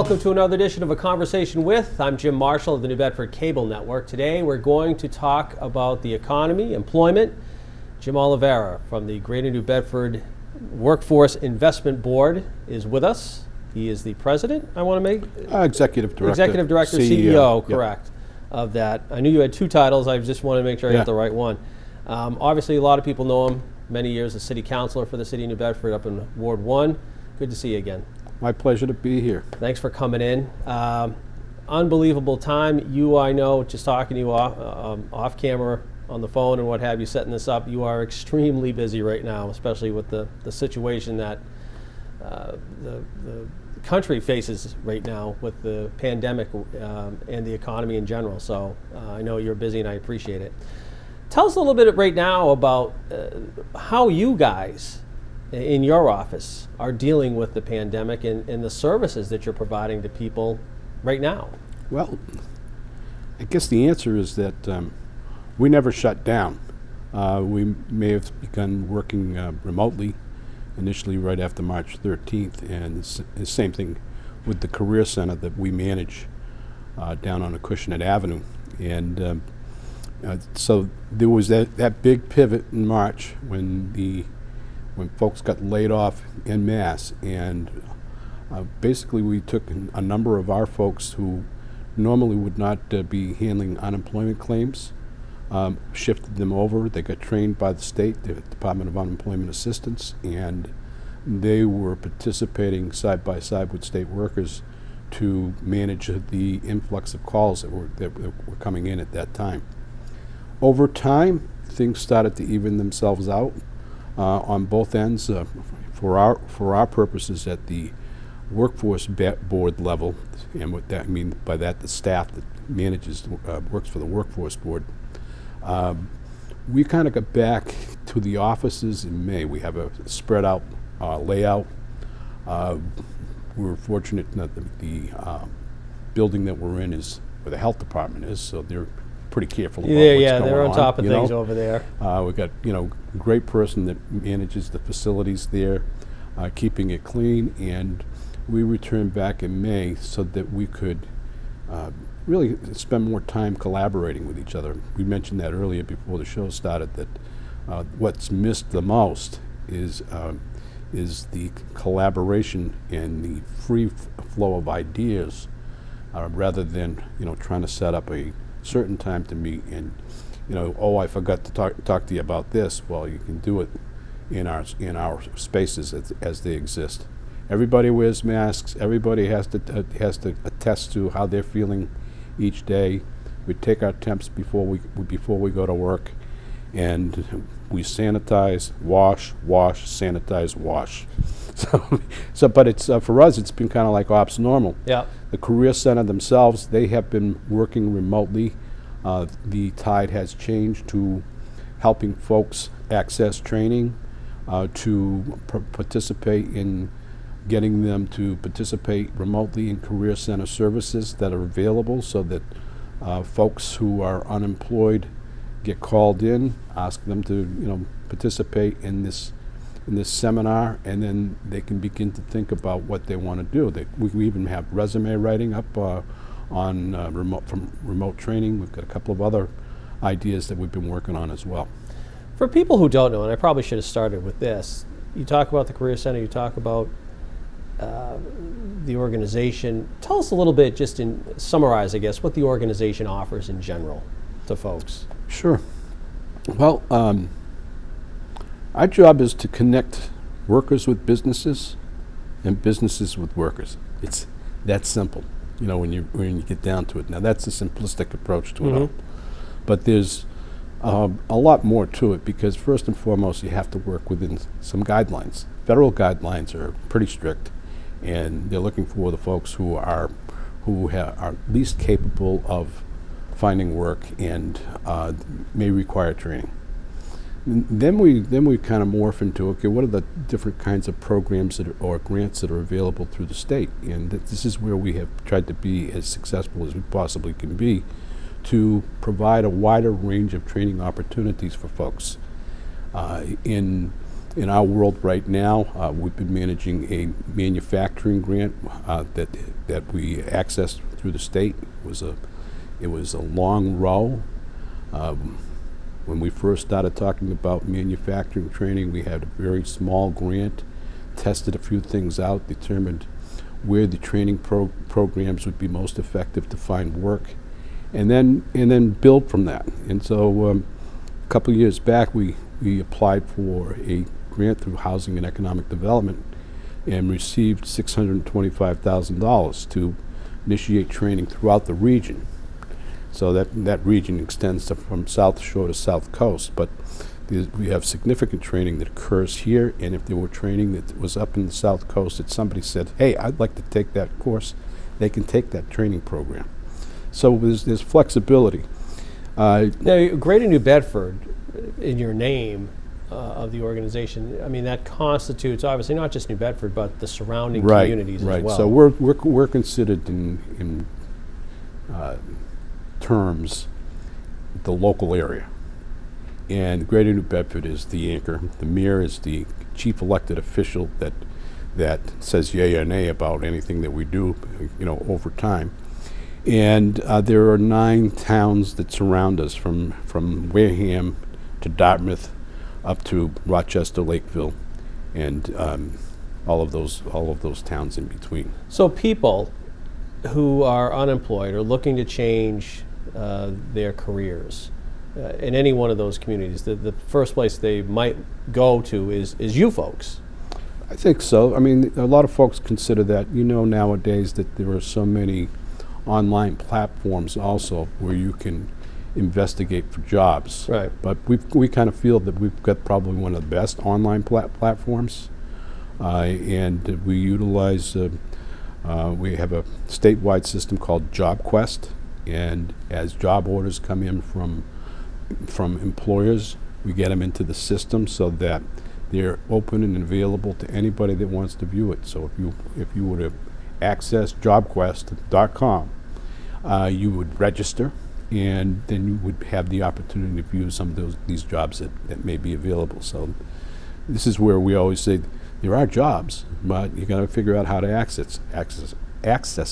welcome to another edition of A Conversation With. I'm Jim Marshall of the New Bedford Cable Network. Today we're going to talk about the economy, employment. Jim Oliveira from the Greater New Bedford Workforce Investment Board is with us. He is the president, I want to make? Executive Director. Executive Director, CEO, correct, of that. I knew you had two titles. I just wanted to make sure I got the right one. Obviously, a lot of people know him. Many years as city councilor for the city of New Bedford up in Ward 1. Good to see you again. My pleasure to be here. Thanks for coming in. Unbelievable time. You, I know, just talking to you off camera on the phone and what have you, setting this up, you are extremely busy right now, especially with the situation that the country faces right now with the pandemic and the economy in general. So I know you're busy and I appreciate it. Tell us a little bit right now about how you guys in your office are dealing with the pandemic and the services that you're providing to people right now. Well, I guess the answer is that we never shut down. We may have begun working remotely initially right after March 13th, and the same thing with the Career Center that we manage down on Acushnet Avenue. And so there was that big pivot in March when folks got laid off en masse, and basically we took a number of our folks who normally would not be handling unemployment claims, shifted them over. They got trained by the state, the Department of Unemployment Assistance, and they were participating side by side with state workers to manage the influx of calls that were coming in at that time. Over time, things started to even themselves out on both ends. For our purposes at the workforce board level, and what that I mean by that, the staff that manages works for the workforce board. We kind of got back to the offices in May. We have a spread out layout. We're fortunate that the building that we're in is where the health department is, so they're pretty careful about what's going on. They're on top of things over there. We've got a great person that manages the facilities there, keeping it clean, and we returned back in May so that we could really spend more time collaborating with each other. We mentioned that earlier before the show started, that what's missed the most is the collaboration and the free flow of ideas, rather than trying to set up a certain time to meet and I forgot to talk to you about this. Well, you can do it in our spaces as they exist. Everybody wears masks. Everybody has to attest to how they're feeling each day. We take our temps before we go to work, and we sanitize, wash, sanitize, wash. But it's for us, it's been kind of like ops normal. Yeah. The Career Center themselves, they have been working remotely. The tide has changed to helping folks access training, to participate in getting them to participate remotely in Career Center services that are available, so that folks who are unemployed get called in, ask them to participate in this seminar, and then they can begin to think about what they want to do. We even have resume writing up on remote training. We've got a couple of other ideas that we've been working on as well. For people who don't know, and I probably should have started with this, you talk about the Career Center, you talk about the organization. Tell us a little bit, just in summarize, I guess, what the organization offers in general to folks. Sure. Well, our job is to connect workers with businesses and businesses with workers. It's that simple, when you get down to it. Now, that's a simplistic approach to it all. But there's a lot more to it, because first and foremost, you have to work within some guidelines. Federal guidelines are pretty strict, and they're looking for the folks who are least capable of finding work and may require training. Then we kind of morph into, okay, what are the different kinds of programs or grants that are available through the state? And this is where we have tried to be as successful as we possibly can be, to provide a wider range of training opportunities for folks. In In our world right now, we've been managing a manufacturing grant that we accessed through the state. It was a long row. When we first started talking about manufacturing training, we had a very small grant, tested a few things out, determined where the training programs would be most effective to find work, and then build from that. And so a couple of years back, we applied for a grant through Housing and Economic Development and received $625,000 to initiate training throughout the region. So that region extends from South Shore to South Coast, but we have significant training that occurs here, and if there were training that was up in the South Coast that somebody said, hey, I'd like to take that course, they can take that training program. So there's flexibility. Now, Greater New Bedford, in your name of the organization, I mean, that constitutes obviously not just New Bedford, but the surrounding communities as well. Right. So we're considered in terms the local area, and Greater New Bedford is the anchor. The mayor is the chief elected official that says yay or nay about anything that we do, over time. And there are 9 towns that surround us, from Wareham to Dartmouth up to Rochester, Lakeville, and all of those towns in between. So people who are unemployed or looking to change their careers in any one of those communities, the first place they might go to is you folks. I think so. I mean, a lot of folks consider that, nowadays that there are so many online platforms also where you can investigate for jobs. Right. But we kind of feel that we've got probably one of the best online platforms, and we utilize, we have a statewide system called Jobquest, and as job orders come in from employers, we get them into the system so that they're open and available to anybody that wants to view it. So if you were to access jobquest.com, you would register, and then you would have the opportunity to view some of these jobs that may be available. So this is where we always say there are jobs, but you got to figure out how to access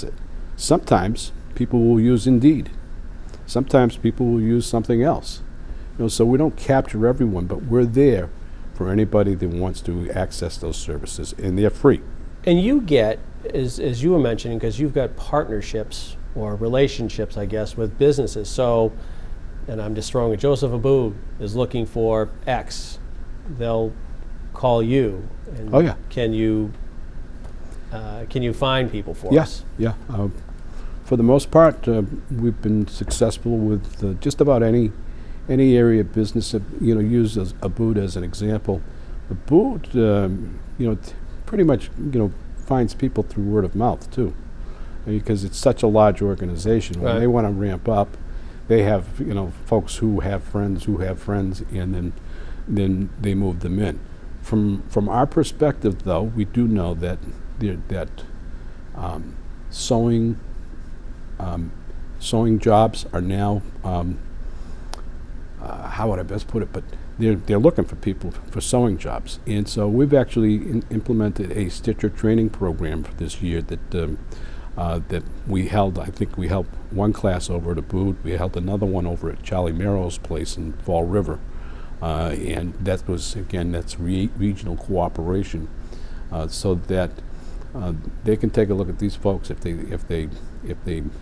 it. Sometimes people will use Indeed. Sometimes people will use something else. So we don't capture everyone, but we're there for anybody that wants to access those services, and they're free. And you get, as you were mentioning, because you've got partnerships or relationships, I guess, with businesses. So, and I'm just throwing it, Joseph Abboud is looking for X. They'll call you. And oh yeah. Can you find people for us? Yeah. For the most part, we've been successful with just about any area of business. Use Abboud as an example. Abboud, pretty much finds people through word of mouth too, because it's such a large organization. When they want to ramp up, they have folks who have friends, and then they move them in. From our perspective, though, we do know that sewing jobs are now, how would I best put it, but they're looking for people for sewing jobs. And so we've actually implemented a Stitcher training program for this year that we held. I think we held one class over at Abboud. We held another one over at Charlie Merrill's place in Fall River. And that was, again, that's regional cooperation, so that they can take a look at these folks. If they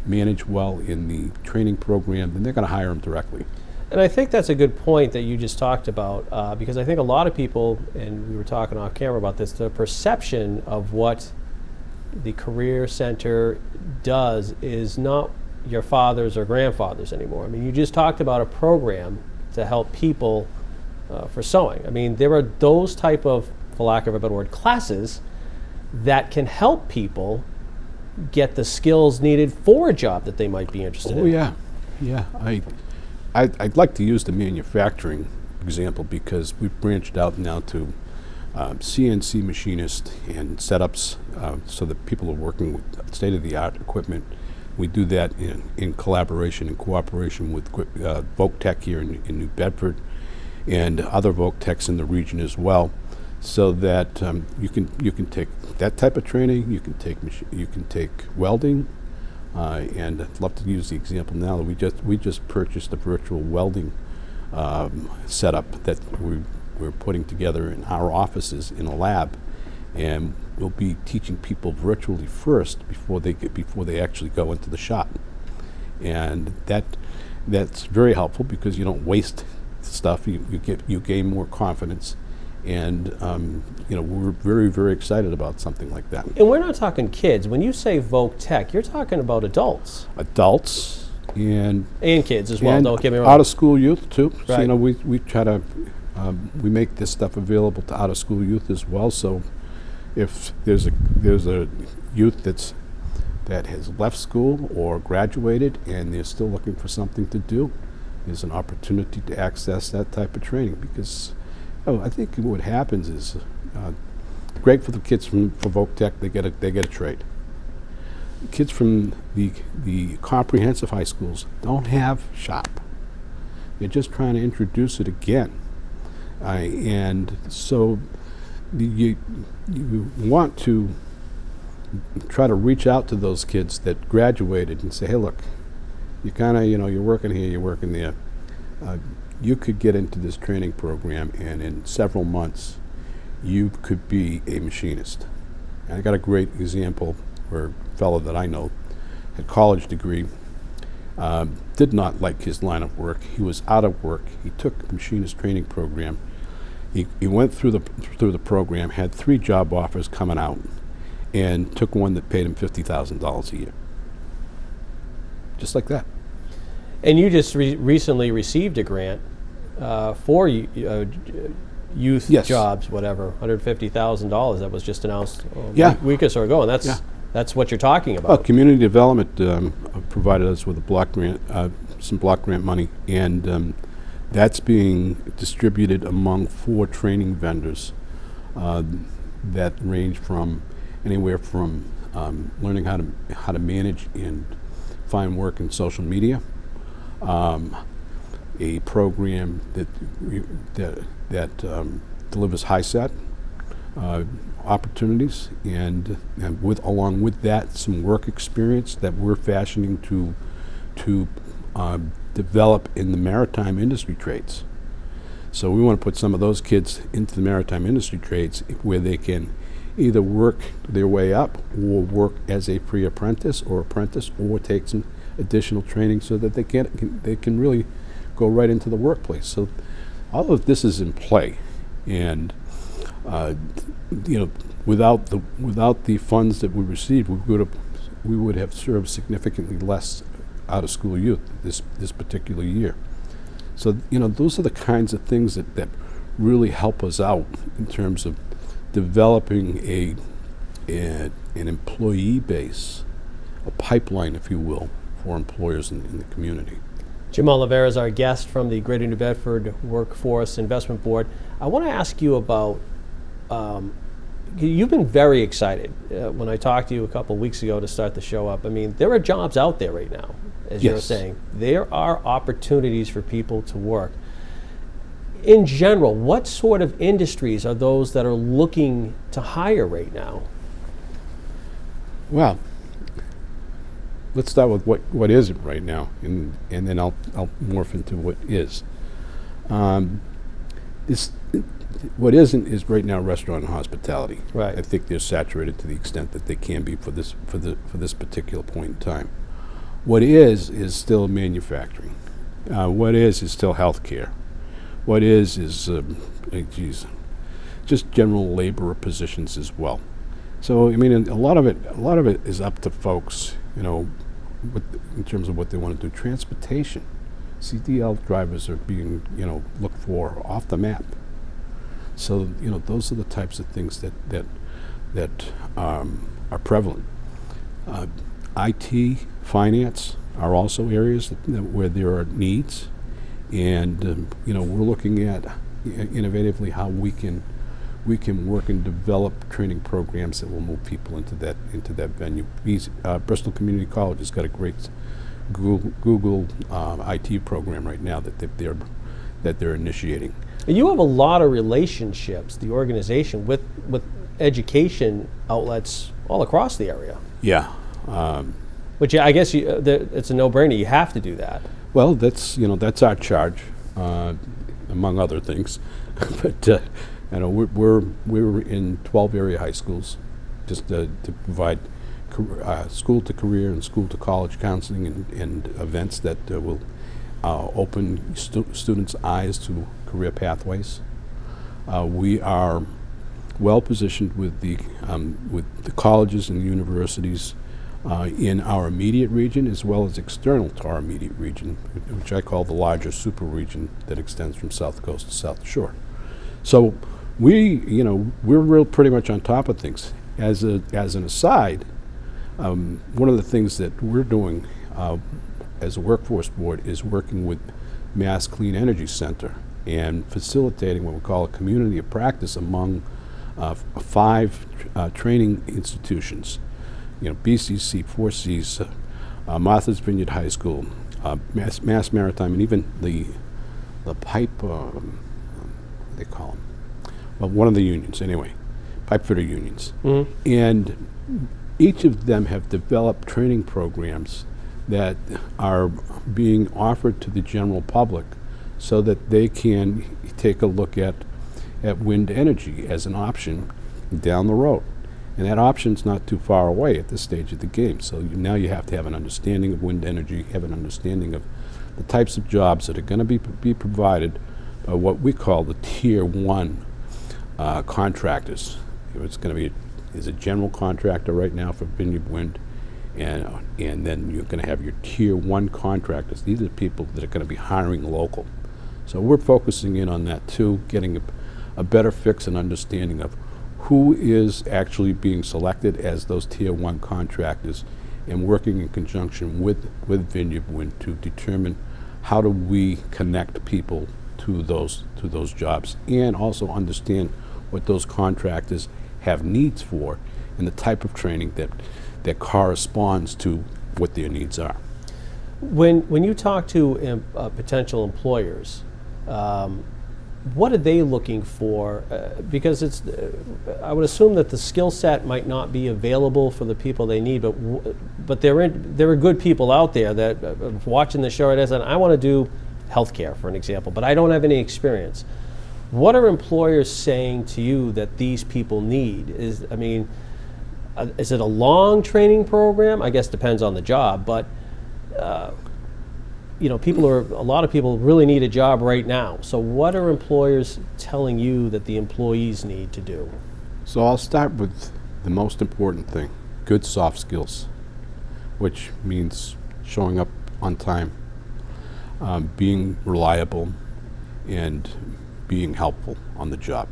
manage well in the training program, then they're going to hire them directly. And I think that's a good point that you just talked about, because I think a lot of people, and we were talking off camera about this, the perception of what the Career Center does is not your fathers or grandfathers anymore. I mean, you just talked about a program to help people for sewing. I mean, there are those type of, for lack of a better word, classes that can help people get the skills needed for a job that they might be interested in. Oh yeah. I'd like to use the manufacturing example because we've branched out now to CNC machinists and setups, so that people are working with state-of-the-art equipment. We do that in collaboration and cooperation with Voc Tech here in New Bedford and other Voc Techs in the region as well. so that you can take that type of training. You can take welding, and I'd love to use the example now that we just purchased a virtual welding setup that we're putting together in our offices in a lab, and we'll be teaching people virtually first before they actually go into the shop, and that's very helpful because you don't waste stuff. You gain more confidence, and we're very, very excited about something like that. And we're not talking kids. When you say Voc Tech, you're talking about adults. Adults and kids as well. Don't get me wrong. Out of school youth too. Right. So we try to we make this stuff available to out of school youth as well. So if there's a youth that has left school or graduated and they're still looking for something to do, there's an opportunity to access that type of training, because I think what happens is great for the kids for Voc Tech. They get a trade. Kids from the comprehensive high schools don't have shop. They're just trying to introduce it again, and so you want to try to reach out to those kids that graduated and say, hey, look, you kind of, you're working here, you're working there. You could get into this training program, and in several months, you could be a machinist. And I got a great example where a fellow that I know had a college degree, did not like his line of work. He was out of work. He took the machinist training program. He went through the program, had 3 job offers coming out, and took one that paid him $50,000 a year. Just like that. And you just recently received a grant for youth Yes. jobs, whatever, $150,000 that was just announced Yeah. a week or so ago, and that's what you're talking about. Community development provided us with a block grant, some block grant money, and that's being distributed among 4 training vendors that range from anywhere from learning how to manage and find work in social media, a program that delivers high-set opportunities, and along with that, some work experience that we're fashioning to develop in the maritime industry trades. So we want to put some of those kids into the maritime industry trades where they can either work their way up or work as a pre-apprentice or apprentice, or take some additional training so that they can really go right into the workplace. So all of this is in play, and without the funds that we received, we would have served significantly less out of school youth this particular year. So those are the kinds of things that really help us out in terms of developing an employee base, a pipeline, if you will, for employers in the community. Jim Oliveira is our guest from the Greater New Bedford Workforce Investment Board. I want to ask you about, you've been very excited when I talked to you a couple of weeks ago to start the show up. I mean, there are jobs out there right now, as Yes. you're saying. There are opportunities for people to work. In general, what sort of industries are those that are looking to hire right now? Well, let's start with what isn't right now, and then I'll morph into what is. What isn't is right now restaurant and hospitality. Right. I think they're saturated to the extent that they can be for this particular point in time. What is still manufacturing. What is still healthcare. What is just general labor positions as well. So I mean, a lot of it is up to folks, in terms of what they want to do. Transportation, CDL drivers are being looked for off the map. So those are the types of things that are prevalent. IT, finance are also areas where there are needs, and we're looking at innovatively how we can work and develop training programs that will move people into that venue. Bristol Community College has got a great Google IT program right now that that they're initiating. You have a lot of relationships, the organization, with education outlets all across the area. Yeah. Which I guess it's a no-brainer. You have to do that. Well, that's our charge, among other things. But we're in 12 area high schools, just to provide school to career and school to college counseling and events that will open students' eyes to career pathways. We are well positioned with the colleges and universities in our immediate region, as well as external to our immediate region, which I call the larger super region that extends from South Coast to South Shore. So we're pretty much on top of things. As an aside, one of the things that we're doing as a workforce board is working with Mass Clean Energy Center and facilitating what we call a community of practice among 5 training institutions. BCC, 4Cs, Martha's Vineyard High School, Mass Maritime, and even the pipe, what do they call them? Well, one of the unions, anyway, pipe fitter unions. Mm-hmm. And each of them have developed training programs that are being offered to the general public so that they can take a look at wind energy as an option down the road. And that option's not too far away at this stage of the game. So now you have to have an understanding of wind energy, have an understanding of the types of jobs that are going to be provided by what we call the Tier 1 contractors. It's going to be is a general contractor right now for Vineyard Wind, and then you're going to have your Tier 1 contractors. These are the people that are going to be hiring local. So we're focusing in on that too, getting a better fix and understanding of who is actually being selected as those Tier 1 contractors, and working in conjunction with Vineyard Wind to determine how do we connect people to those jobs, and also understand what those contractors have needs for and the type of training that corresponds to what their needs are. When you talk to potential employers, what are they looking for? Because I would assume that the skill set might not be available for the people they need, but there are good people out there that watching the show and I want to do healthcare, for an example, but I don't have any experience. What are employers saying to you that these people need? Is it a long training program? I guess depends on the job, but a lot of people really need a job right now. So what are employers telling you that the employees need to do? So I'll start with the most important thing, good soft skills, which means showing up on time, being reliable, and being helpful on the job.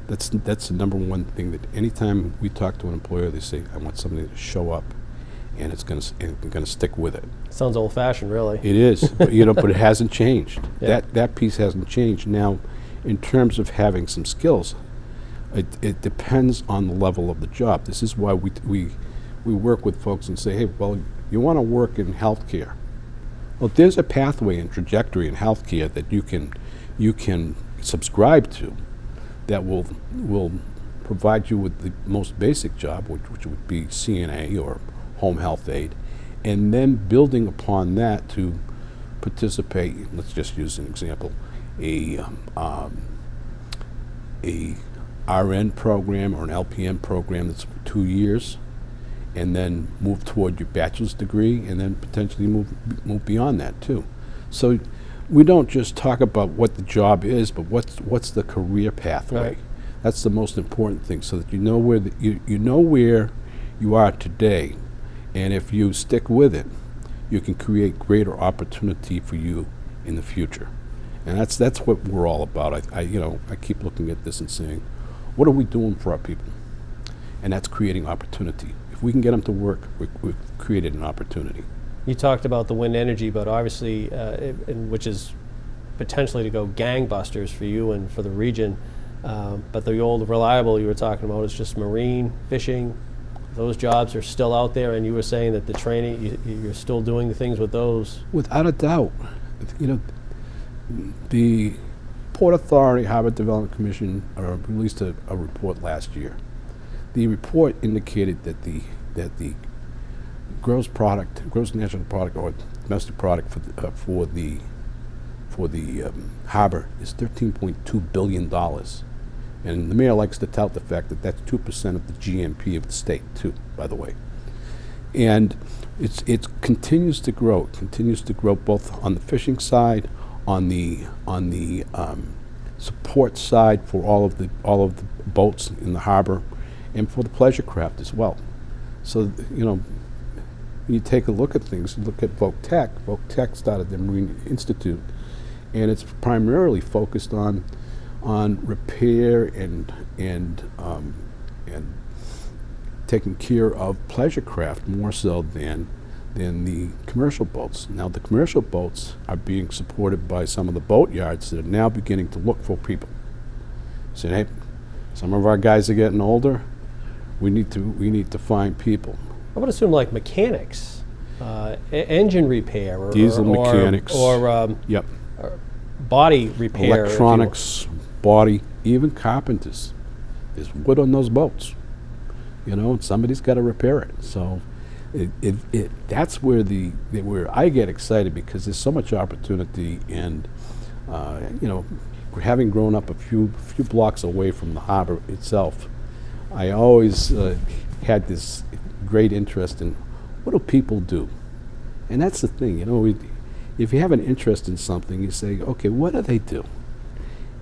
That's the number one thing that anytime we talk to an employer, they say, I want somebody to show up and it's going to stick with it. Sounds old-fashioned, really. It is, but it hasn't changed. Yeah. That piece hasn't changed. Now, in terms of having some skills, it depends on the level of the job. This is why we work with folks and say, hey, well, you want to work in healthcare. Well, there's a pathway and trajectory in healthcare that you can subscribe to that will provide you with the most basic job, which would be CNA or home health aide, and then building upon that to participate. Let's just use an example, a RN program or an LPN program that's for 2 years, and then move toward your bachelor's degree, and then potentially move beyond that too. So we don't just talk about what the job is, but what's the career pathway. Right. That's the most important thing, so that you know where you know where you are today, and if you stick with it, you can create greater opportunity for you in the future. And that's what we're all about. I keep looking at this and saying, what are we doing for our people? And that's creating opportunity. If we can get them to work, we've created an opportunity. You talked about the wind energy, but obviously, which is potentially to go gangbusters for you and for the region. But the old reliable you were talking about is just marine, fishing. Those jobs are still out there, and you were saying that the training, you're still doing the things with those. Without a doubt. The Port Authority Harbor Development Commission released a report last year. The report indicated that the gross national product or domestic product for the harbor is $13.2 billion. And the mayor likes to tout the fact that that's 2% of the GNP of the state, too, by the way. And it continues to grow. It continues to grow both on the fishing side, on the support side for all of the boats in the harbor, and for the pleasure craft as well. So when you take a look at things, look at Voc-Tech. Voc-Tech started the Marine Institute, and it's primarily focused on repair and taking care of pleasure craft more so than the commercial boats. Now the commercial boats are being supported by some of the boat yards that are now beginning to look for people. Saying, hey, some of our guys are getting older. We need to find people. I would assume like mechanics, engine repair, or diesel mechanics, or yep, body repair, electronics, body, even carpenters. There's wood on those boats, and somebody's got to repair it. So that's where where I get excited, because there's so much opportunity, and having grown up a few blocks away from the harbor itself, I always had this great interest in what do people do, and that's the thing. If you have an interest in something, you say, okay, what do they do,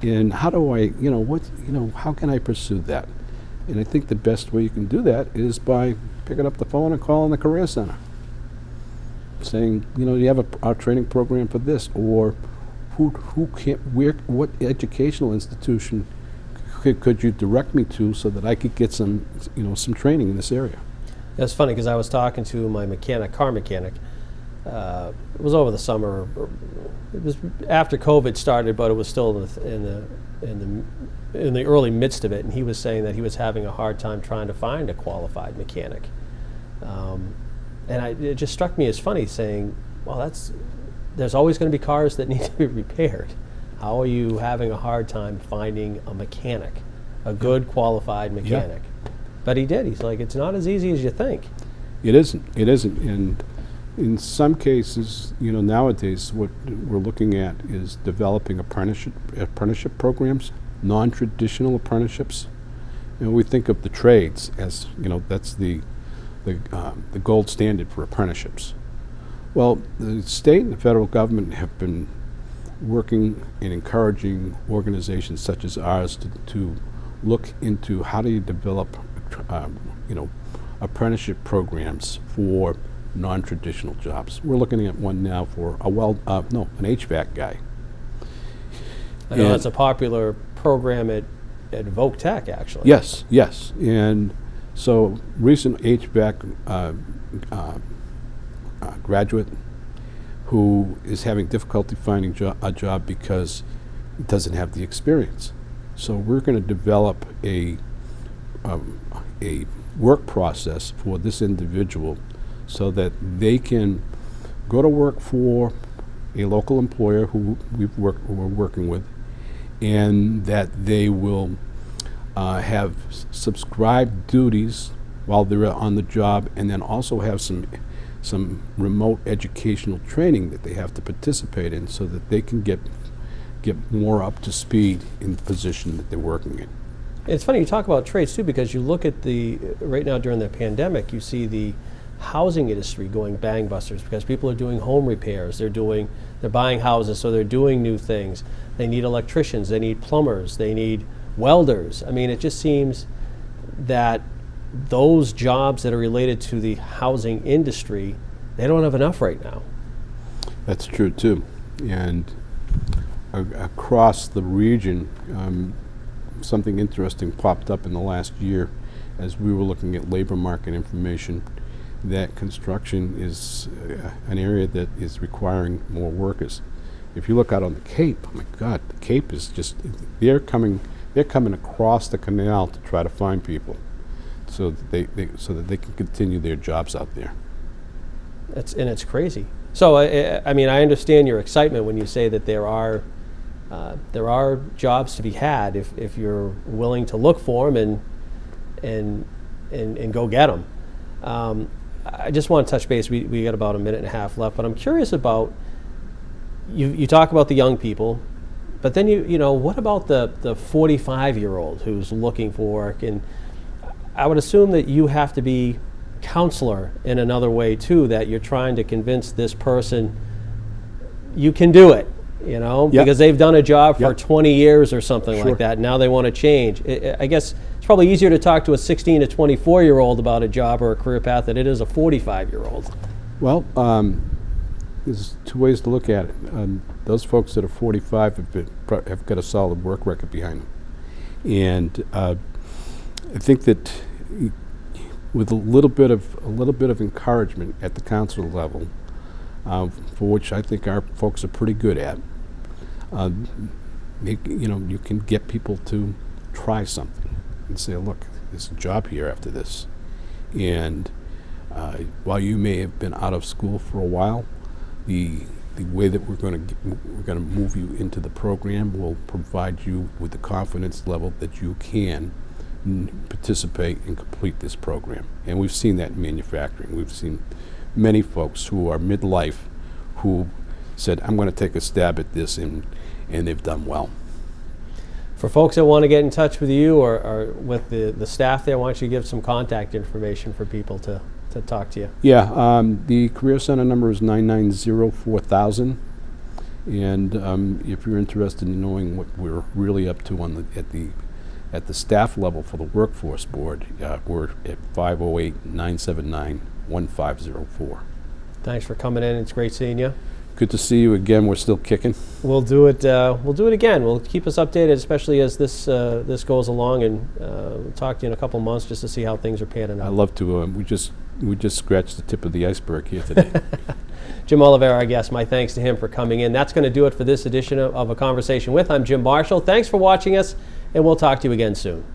and how do I, how can I pursue that? And I think the best way you can do that is by picking up the phone and calling the Career Center, saying, you have our training program for this, or what educational institution could you direct me to so that I could get some training in this area. That's funny, because I was talking to my car mechanic. It was over the summer. It was after COVID started, but it was still in the early midst of it. And he was saying that he was having a hard time trying to find a qualified mechanic. And it just struck me as funny, saying, "Well, there's always going to be cars that need to be repaired. How are you having a hard time finding a mechanic, a good qualified mechanic?" Yeah. But he did. He's like, it's not as easy as you think. It isn't. And in some cases, nowadays what we're looking at is developing apprenticeship programs, non-traditional apprenticeships. We think of the trades as, that's the gold standard for apprenticeships. Well, the state and the federal government have been working and encouraging organizations such as ours to look into how do you develop apprenticeship programs for non-traditional jobs. We're looking at one now for an HVAC guy. I know that's a popular program at Voc-Tech, actually. Yes. And so recent HVAC graduate who is having difficulty finding a job because he doesn't have the experience. So we're going to develop a work process for this individual so that they can go to work for a local employer who we're working with, and that they will have subscribed duties while they're on the job, and then also have some remote educational training that they have to participate in so that they can get more up to speed in the position that they're working in. It's funny you talk about trades too, because you look at right now during the pandemic, you see the housing industry going bangbusters because people are doing home repairs, they're buying houses, so they're doing new things. They need electricians, they need plumbers, they need welders. I mean, it just seems that those jobs that are related to the housing industry, they don't have enough right now. That's true too. And across the region, something interesting popped up in the last year as we were looking at labor market information, that construction is an area that is requiring more workers. If you look out on the Cape, oh my God, the Cape is just, they're coming across the canal to try to find people so that they can continue their jobs out there. It's crazy. So, I mean, I understand your excitement when you say that there are there are jobs to be had if you're willing to look for them and go get them. I just want to touch base. We got about a minute and a half left, but I'm curious about, you talk about the young people, but then you know, what about the 45-year-old who's looking for work? And I would assume that you have to be counselor in another way too, that you're trying to convince this person you can do it, you know, Yep. because they've done a job for Yep. 20 years or something Sure. like that. Now they want to change. I guess it's probably easier to talk to a 16 to 24-year-old about a job or a career path than it is a 45-year-old. Well, there's two ways to look at it. Those folks that are 45 have got a solid work record behind them, and I think that with a little bit of encouragement at the council level, for which I think our folks are pretty good at, you can get people to try something and say, look, there's a job here after this, and while you may have been out of school for a while, the way that we're going to move you into the program will provide you with the confidence level that you can participate and complete this program. And we've seen that in manufacturing. We've seen many folks who are midlife who said, I'm going to take a stab at this, and they've done well. For folks that want to get in touch with you or with the staff there, why don't you give some contact information for people to talk to you? Yeah, the Career Center number is 990-4000, and if you're interested in knowing what we're really up to at the staff level for the Workforce Board, we're at 508-979-1504. Thanks for coming in. It's great seeing you. Good to see you again. We're still kicking. We'll do it. We'll do it again. We'll keep us updated, especially as this goes along, and we'll talk to you in a couple of months just to see how things are panning out. I'd love to. We just scratched the tip of the iceberg here today. Jim Oliveira, our guest. My thanks to him for coming in. That's going to do it for this edition of A Conversation With. I'm Jim Marshall. Thanks for watching us, and we'll talk to you again soon.